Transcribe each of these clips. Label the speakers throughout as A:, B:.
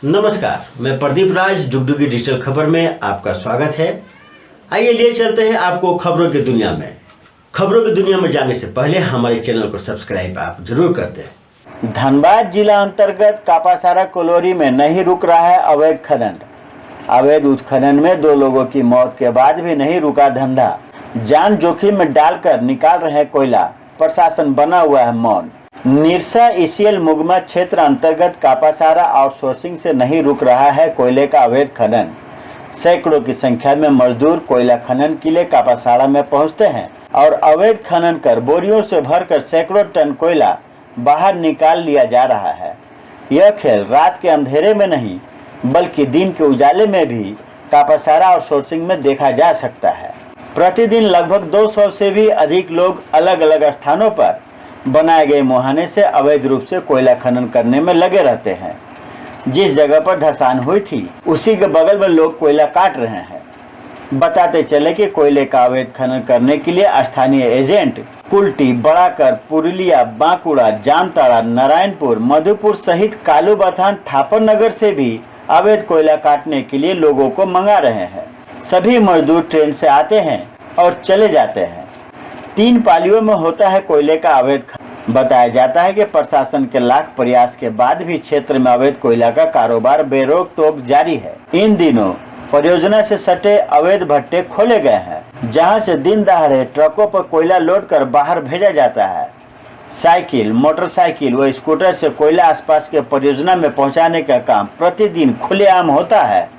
A: नमस्कार, मैं प्रदीप राज डुगडुगी डिजिटल खबर में आपका स्वागत है। आइए लिए चलते हैं आपको खबरों की दुनिया में। खबरों की दुनिया में जाने से पहले हमारे चैनल को सब्सक्राइब आप जरूर कर दें।
B: धनबाद जिला अंतर्गत कापासारा कोलोरी में नहीं रुक रहा है अवैध खनन। अवैध उत्खनन में 2 लोगों की मौत के बाद भी नहीं रुका धंधा। जान जोखिम में डालकर निकाल रहे हैं कोयला, प्रशासन बना हुआ है मौन। निरसा ईसीएल मुगमा क्षेत्र अंतर्गत कापासारा आउटसोर्सिंग से नहीं रुक रहा है कोयले का अवैध खनन। सैकड़ों की संख्या में मजदूर कोयला खनन के लिए कापासारा में पहुंचते हैं और अवैध खनन कर बोरियों से भरकर सैकड़ों टन कोयला बाहर निकाल लिया जा रहा है। यह खेल रात के अंधेरे में नहीं बल्कि दिन के उजाले में भी कापासारा आउटसोर्सिंग में देखा जा सकता है। प्रतिदिन लगभग 200 से भी अधिक लोग अलग अलग स्थानों पर बनाए गए मुहाने से अवैध रूप से कोयला खनन करने में लगे रहते हैं। जिस जगह पर धंसान हुई थी उसी के बगल में लोग कोयला काट रहे हैं। बताते चले कि कोयले का अवैध खनन करने के लिए स्थानीय एजेंट कुल्टी, बड़ाकर, पुरुलिया, बांकुड़ा, जामताड़ा, नारायणपुर, मधुपुर सहित कालूबथान, थापरनगर से भी अवैध कोयला काटने के लिए लोगों को मंगा रहे हैं। सभी मजदूर ट्रेन से आते हैं और चले जाते हैं। 3 पालियों में होता है कोयले का अवैध खनन। बताया जाता है कि प्रशासन के लाख प्रयास के बाद भी क्षेत्र में अवैध कोयला का कारोबार बेरोक टोक जारी है। इन दिनों परियोजना से सटे अवैध भट्टे खोले गए हैं, जहां से दिन दहाड़े ट्रकों पर कोयला लोड कर बाहर भेजा जाता है। साइकिल, मोटरसाइकिल व स्कूटर से कोयला आसपास के परियोजना में पहुंचाने का काम प्रतिदिन खुलेआम होता है।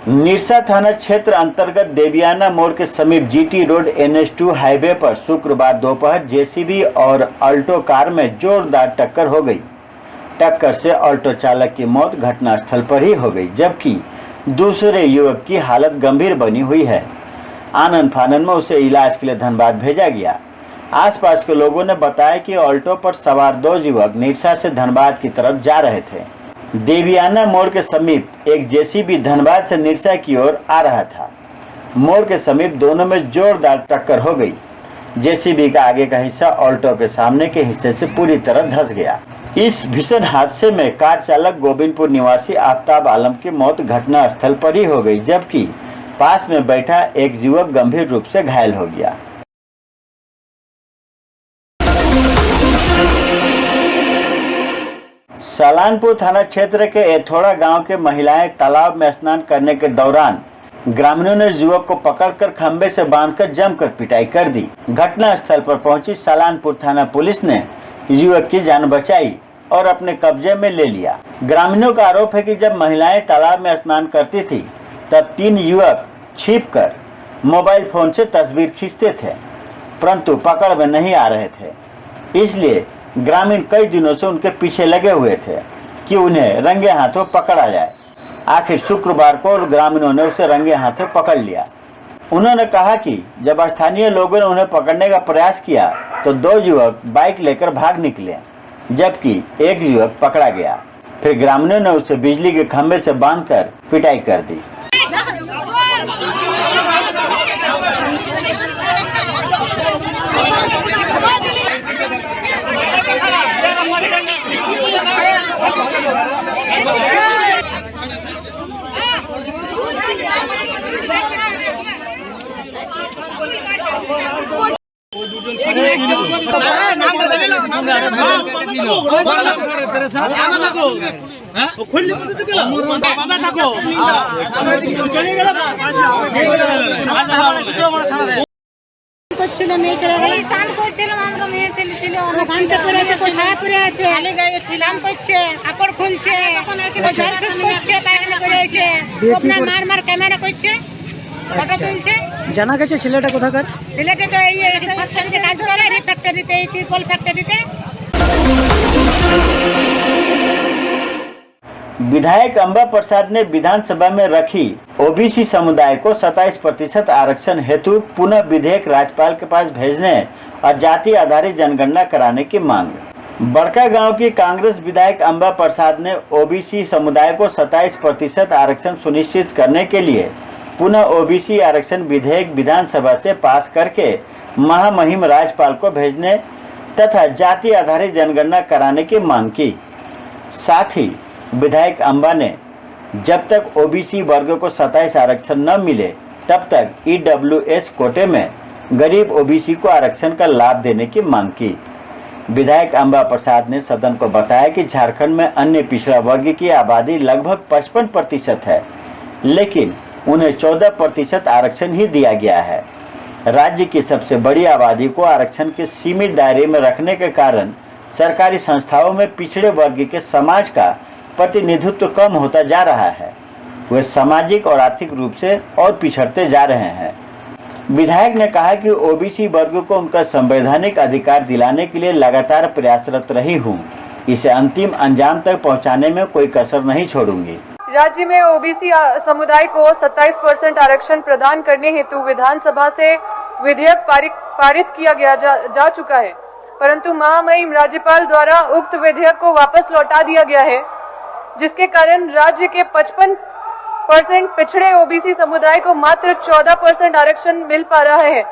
B: निरसा थाना क्षेत्र अंतर्गत देवियाना मोड़ के समीप जीटी रोड NH2 हाईवे पर शुक्रवार दोपहर जेसीबी और अल्टो कार में जोरदार टक्कर हो गई। टक्कर से ऑल्टो चालक की मौत घटनास्थल पर ही हो गई, जबकि दूसरे युवक की हालत गंभीर बनी हुई है। आनन फानन में उसे इलाज के लिए धनबाद भेजा गया। आसपास के लोगों ने बताया कि ऑल्टो पर सवार 2 युवक निरसा से धनबाद की तरफ जा रहे थे। देवियाना मोड़ के समीप एक जेसीबी धनबाद से निरसा की ओर आ रहा था। मोड़ के समीप दोनों में जोरदार टक्कर हो गई। जेसीबी का आगे का हिस्सा ऑल्टो के सामने के हिस्से से पूरी तरह धंस गया। इस भीषण हादसे में कार चालक गोविंदपुर निवासी आफ्ताब आलम की मौत घटना स्थल पर ही हो गई, जबकि पास में बैठा एक युवक गंभीर रूप से घायल हो गया। सलानपुर थाना क्षेत्र के एथोड़ा गांव के महिलाएं तालाब में स्नान करने के दौरान ग्रामीणों ने युवक को पकड़कर खंबे से बांधकर जमकर पिटाई कर दी। घटना स्थल पर पहुंची सलानपुर थाना पुलिस ने युवक की जान बचाई और अपने कब्जे में ले लिया। ग्रामीणों का आरोप है कि जब महिलाएं तालाब में स्नान करती थी तब 3 युवक छिपकर मोबाइल फोन से तस्वीर खींचते थे, परंतु पकड़ में नहीं आ रहे थे। इसलिए ग्रामीण कई दिनों से उनके पीछे लगे हुए थे कि उन्हें रंगे हाथों पकड़ा जाए। आखिर शुक्रवार को ग्रामीणों ने उसे रंगे हाथों पकड़ लिया। उन्होंने कहा कि जब स्थानीय लोगों ने उन्हें पकड़ने का प्रयास किया तो 2 युवक बाइक लेकर भाग निकले, जबकि एक युवक पकड़ा गया। फिर ग्रामीणों ने उसे बिजली के खंभे से बांधकर पिटाई कर दी।
C: ছিলাম এই করে চাল করছিলাম আমরা মেয়ে ছেলে ছিল ওখানতে করে আছে কোথায় পড়ে আছে খালি গায়ে ছিলাম করছে কাপড় খুলছে তখন এখানে ঝাড়ছুট করছে পায়খানা করে এসে আপনার মার ক্যামেরা করছে ফটো তুলছে। জানা গেছে ছেলেটা কোথাকার? ছেলেটা তো এই ফ্যাক্টরিতে কাজ করে, এই ফ্যাক্টরিতে, এই তিরপল ফ্যাক্টরিতে।
B: विधायक अंबा प्रसाद ने विधानसभा में रखी ओबीसी समुदाय को 27% आरक्षण हेतु पुनः विधेयक राज्यपाल के पास भेजने और जाति आधारित जनगणना कराने की मांग। बड़का गांव की कांग्रेस विधायक अंबा प्रसाद ने ओबीसी समुदाय को 27% आरक्षण सुनिश्चित करने के लिए पुनः ओबीसी आरक्षण विधेयक विधानसभा से पास करके महामहिम राज्यपाल को भेजने तथा जाति आधारित जनगणना कराने की मांग की। साथ ही विधायक अंबा ने जब तक ओबीसी वर्ग को 27 आरक्षण न मिले तब तक ईडब्ल्यूएस कोटे में गरीब ओबीसी को आरक्षण का लाभ देने की मांग की। विधायक अंबा प्रसाद ने सदन को बताया कि झारखंड में अन्य पिछड़ा वर्ग की आबादी लगभग 55% है, लेकिन उन्हें 14% आरक्षण ही दिया गया है। राज्य की सबसे बड़ी आबादी को आरक्षण के सीमित दायरे में रखने के कारण सरकारी संस्थाओं में पिछड़े वर्ग के समाज का प्रतिनिधित्व कम होता जा रहा है। वे सामाजिक और आर्थिक रूप से और पिछड़ते जा रहे हैं। विधायक ने कहा कि ओबीसी वर्ग को उनका संवैधानिक अधिकार दिलाने के लिए लगातार प्रयासरत रही हूँ। इसे अंतिम अंजाम तक पहुँचाने में कोई कसर नहीं छोड़ूंगी।
D: राज्य में ओबीसी समुदाय को 27% आरक्षण प्रदान करने हेतु विधानसभा से विधेयक पारित किया गया जा चुका है, परंतु महामहिम राज्यपाल द्वारा उक्त विधेयक को वापस लौटा दिया गया है, जिसके कारण राज्य के 55% पिछड़े ओबीसी समुदाय को मात्र 14% आरक्षण मिल पा रहा है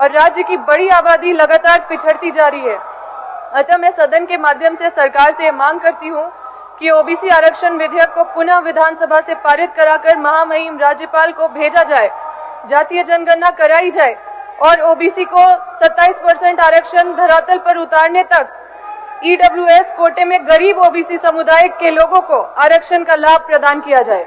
D: और राज्य की बड़ी आबादी लगातार पिछड़ती जा रही है। अतः मैं सदन के माध्यम से सरकार से मांग करती हूँ कि ओबीसी आरक्षण विधेयक को पुनः विधानसभा से पारित कराकर महामहिम राज्यपाल को भेजा जाए, जातीय जनगणना कराई जाए और ओबीसी को 27% आरक्षण धरातल पर उतारने तक ईडब्ल्यूएस कोटे में गरीब ओबीसी समुदाय के लोगों को आरक्षण का लाभ प्रदान किया जाए।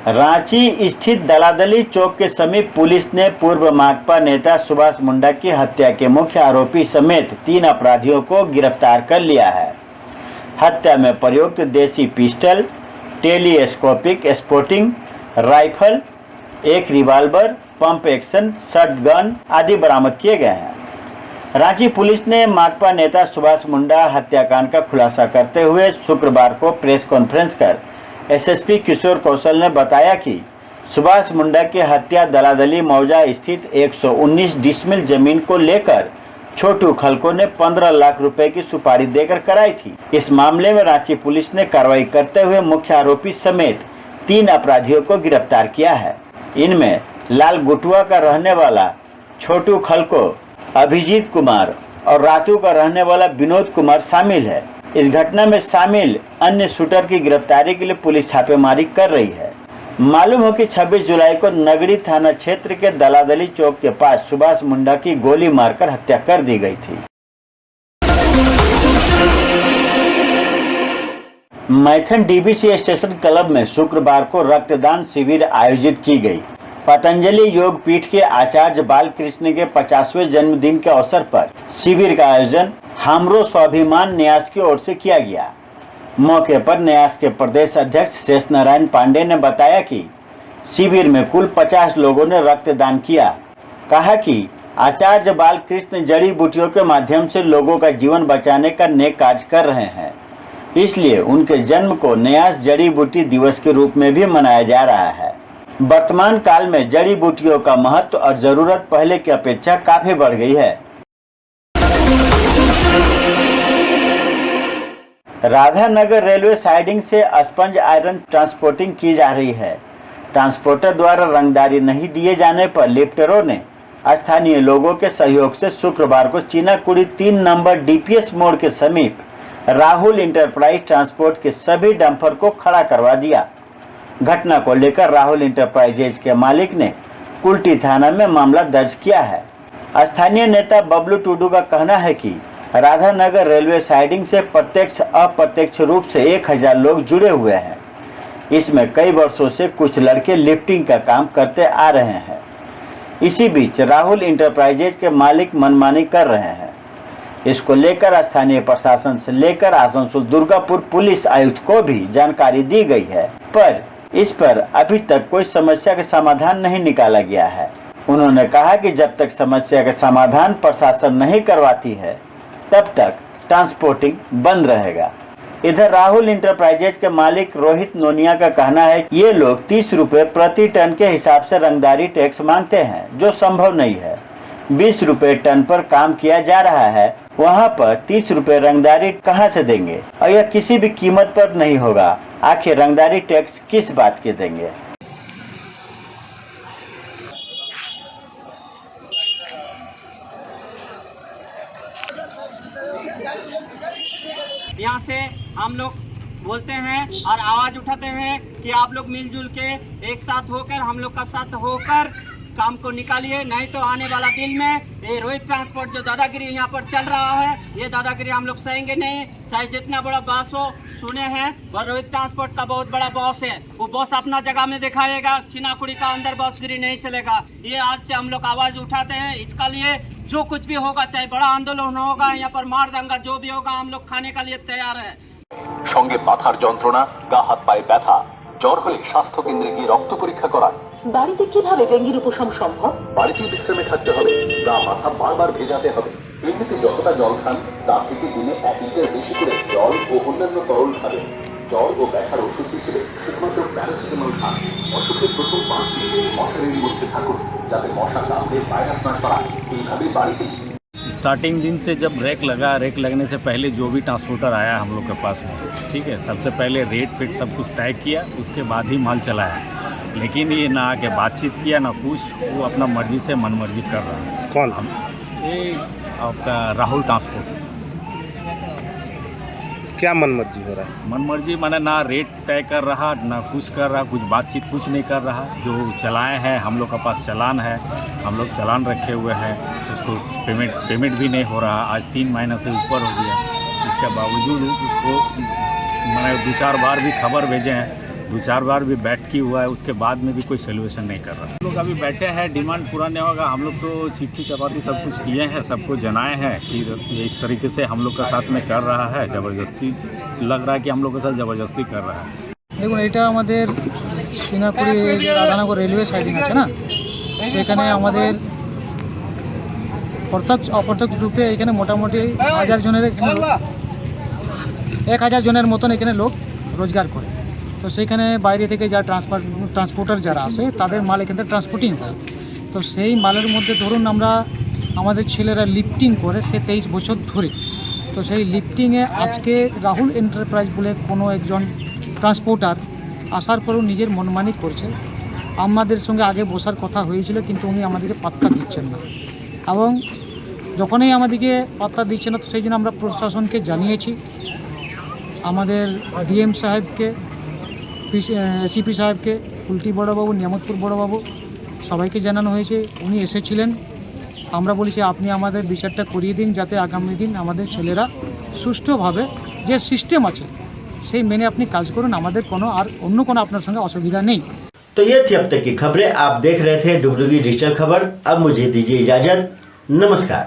B: रांची स्थित दलादली चौक के समीप पुलिस ने पूर्व माकपा नेता सुभाष मुंडा की हत्या के मुख्य आरोपी समेत 3 अपराधियों को गिरफ्तार कर लिया है। हत्या में प्रयुक्त देसी पिस्टल, टेलीस्कोपिक स्पोर्टिंग राइफल, एक रिवाल्वर, पंप एक्शन शॉटगन आदि बरामद किए गए हैं। रांची पुलिस ने माकपा नेता सुभाष मुंडा हत्याकांड का खुलासा करते हुए शुक्रवार को प्रेस कॉन्फ्रेंस कर एसएसपी किशोर कौशल ने बताया कि सुभाष मुंडा की हत्या दलादली मौजा स्थित 119 डिसमिल जमीन को लेकर छोटू खलको ने 15 लाख रुपए की सुपारी देकर कराई थी। इस मामले में रांची पुलिस ने कार्रवाई करते हुए मुख्य आरोपी समेत 3 अपराधियों को गिरफ्तार किया है। इनमें लाल गुटुआ का रहने वाला छोटू खलको, अभिजीत कुमार और रातू का रहने वाला विनोद कुमार शामिल है। इस घटना में शामिल अन्य शूटर की गिरफ्तारी के लिए पुलिस छापेमारी कर रही है। मालूम हो कि 26 जुलाई को नगरी थाना क्षेत्र के दलादली चौक के पास सुभाष मुंडा की गोली मारकर हत्या कर दी गई थी। मैथन डीबीसी स्टेशन क्लब में शुक्रवार को रक्तदान शिविर आयोजित की गई। पतंजलि योग पीठ के आचार्य बालकृष्ण के 50वें जन्मदिन के अवसर पर शिविर का आयोजन हमरो स्वाभिमान न्यास की ओर से किया गया। मौके पर न्यास के प्रदेश अध्यक्ष शेष नारायण पांडे ने बताया कि शिविर में कुल 50 लोगों ने रक्तदान किया। कहा कि आचार्य बालकृष्ण जड़ी बूटियों के माध्यम से लोगों का जीवन बचाने का नेक कार्य कर रहे हैं, इसलिए उनके जन्म को न्यास जड़ी बूटी दिवस के रूप में भी मनाया जा रहा है। वर्तमान काल में जड़ी बूटियों का महत्व और जरूरत पहले की अपेक्षा काफी बढ़ गई है। राधानगर रेलवे साइडिंग से स्पंज आयरन ट्रांसपोर्टिंग की जा रही है। ट्रांसपोर्टर द्वारा रंगदारी नहीं दिए जाने पर लिफ्टरों ने स्थानीय लोगों के सहयोग से शुक्रवार को चीनाकुड़ी 3 नंबर डीपीएस मोड़ के समीप राहुल इंटरप्राइज ट्रांसपोर्ट के सभी डंपर को खड़ा करवा दिया। घटना को लेकर राहुल इंटरप्राइजेज के मालिक ने कुल्टी थाना में मामला दर्ज किया है। स्थानीय नेता बबलू टुडू का कहना है कि राधानगर रेलवे साइडिंग से प्रत्यक्ष अप्रत्यक्ष रूप से 1000 लोग जुड़े हुए हैं। इसमें कई वर्षों से कुछ लड़के लिफ्टिंग का काम करते आ रहे हैं। इसी बीच राहुल इंटरप्राइजेज के मालिक मनमानी कर रहे हैं। इसको लेकर स्थानीय प्रशासन से लेकर आसनसोल दुर्गापुर पुलिस आयुक्त को भी जानकारी दी गई है, पर इस पर अभी तक कोई समस्या का समाधान नहीं निकाला गया है। उन्होंने कहा कि जब तक समस्या का समाधान प्रशासन नहीं करवाती है तब तक ट्रांसपोर्टिंग बंद रहेगा। इधर राहुल इंटरप्राइजेज के मालिक रोहित नोनिया का कहना है ये लोग 30 रुपए प्रति टन के हिसाब से रंगदारी टैक्स मांगते हैं, जो संभव नहीं है। 20 रुपए टन पर काम किया जा रहा है, वहाँ पर 30 रुपए रंगदारी कहाँ से देंगे? और यह किसी भी कीमत पर नहीं होगा। आखिर रंगदारी टैक्स किस बात के देंगे?
E: यहाँ से हम लोग बोलते हैं और आवाज उठाते हैं कि आप लोग मिलजुल के एक साथ होकर हम लोग का साथ होकर काम को निकालिए, नहीं तो आने वाला दिन में ये रोहित ट्रांसपोर्ट जो दादागिरी यहाँ पर चल रहा है, ये दादागिरी हम लोग सहेंगे नहीं। चाहे जितना बड़ा बॉस हो, सुने हैं वह रोहित ट्रांसपोर्ट का बहुत बड़ा बॉस है, वो बॉस अपना जगह में दिखाएगा, चिनाकुड़ी का अंदर बॉसगिरी नहीं चलेगा। ये आज से हम लोग आवाज उठाते हैं। इसका लिए जो कुछ भी होगा, चाहे बड़ा आंदोलन होगा, यहाँ पर मार दंगा जो भी होगा, हम लोग खाने के लिए तैयार है।
F: সঙ্গে মাথার যন্ত্রণা, গা হাত পায়ে ব্যথা, জ্বর হলে স্বাস্থ্য কেন্দ্রে গিয়ে রক্ত পরীক্ষা করান।
G: বাড়িতে কিভাবে ডেঙ্গির উপশম সম্ভব?
F: বাড়িতে বিশ্রামে থাকতে হবে, গা মাথা বারবার ভেজাতে হবে। এমনিতে যতটা জল খান তার থেকে দিনে 1 লিটার বেশি করে জল ও অন্যান্য তরল খাবেন। জ্বর ও ব্যথার ওষুধ হিসেবে শুধুমাত্র প্যারাসিটামল খান। অসুখের প্রথম 5 দিন মশারির মধ্যে থাকুন, যাতে মশা কামড়ে ভাইরাস না ছড়ায়। এইভাবে বাড়িতে
H: स्टार्टिंग दिन से जब रैक लगा, रैक लगने से पहले जो भी ट्रांसपोर्टर आया हम लोग के पास में, ठीक है, सबसे पहले रेट फिट सब कुछ तय किया, उसके बाद ही माल चलाया। लेकिन ये ना आके बातचीत किया ना कुछ, वो अपना मर्जी से मनमर्जी कर रहा है।
I: कौन?
H: ये आपका राहुल ट्रांसपोर्ट।
I: क्या मनमर्जी हो रहा है?
H: मनमर्जी माने ना रेट तय कर रहा, ना कुछ कर रहा, कुछ बातचीत कुछ नहीं कर रहा। जो चलाए हैं, हम लोग के पास चालान है, हम लोग चालान रखे हुए हैं, उसको पेमेंट भी नहीं हो रहा। आज 3 महीने से ऊपर हो गया, इसके बावजूद उसको मैंने 2-4 बार भी खबर भेजे हैं, 2-4 बार भी बैठकी हुआ है, उसके बाद में भी कोई सोल्यूशन नहीं कर रहा। हम लोग अभी बैठे हैं, डिमांड पूरा नहीं होगा। हम लोग तो चिट्ठी चपाती सब कुछ किए हैं, सबको जनाए हैं कि ये इस तरीके से हम लोग का साथ में कर रहा है, ज़बरदस्ती लग रहा है कि हम लोग के साथ ज़बरदस्ती कर रहा है।
J: দেখুন, এটা আমাদের চিনাকুড়ি রাধানগর রেলওয়ে সাইডিং আছে না, সেখানে আমাদের প্রত্যক্ষ অপ্রত্যক্ষ রূপে এখানে মোটামুটি 1000 জনের 1000 জনের মতন এখানে লোক রোজগার করে। তো সেখানে বাইরে থেকে যা ট্রান্সপোর্টার যারা আসে তাদের মাল এখান থেকে ট্রান্সপোর্টিং হয়। তো সেই মালের মধ্যে ধরুন আমরা আমাদের ছেলেরা লিফটিং করে সে 23 বছর ধরে। তো সেই লিফটিংয়ে আজকে রাহুল এন্টারপ্রাইজ বলে কোনো একজন ট্রান্সপোর্টার আসার পরেও নিজের মনমানি করছে। আমাদের সঙ্গে আগে বসার কথা হয়েছিল, কিন্তু উনি আমাদেরকে পাত্তা দিচ্ছেন না, এবং যখনই আমাদেরকে পাত্তা দিচ্ছে না তো সেই জন্য আমরা প্রশাসনকে জানিয়েছি, আমাদের ডিএম সাহেবকে, এসিপি সাহেবকে, কুলটি বড়বাবু, নিয়ামতপুর বড়বাবু, সবাইকে জানানো হয়েছে। উনি এসেছিলেন, আমরা বলেছি আপনি আমাদের বিচারটা করিয়ে দিন, যাতে আগামী দিন আমাদের ছেলেরা সুষ্ঠুভাবে যে সিস্টেম আছে সেই মেনে আপনি কাজ করুন, আমাদের কোনো আর অন্য কোনো আপনার সঙ্গে অসুবিধা নেই।
A: तो ये थी अब तक की खबरें। आप देख रहे थे डुगडुगी डिजिटल खबर। अब मुझे दीजिए इजाज़त। नमस्कार।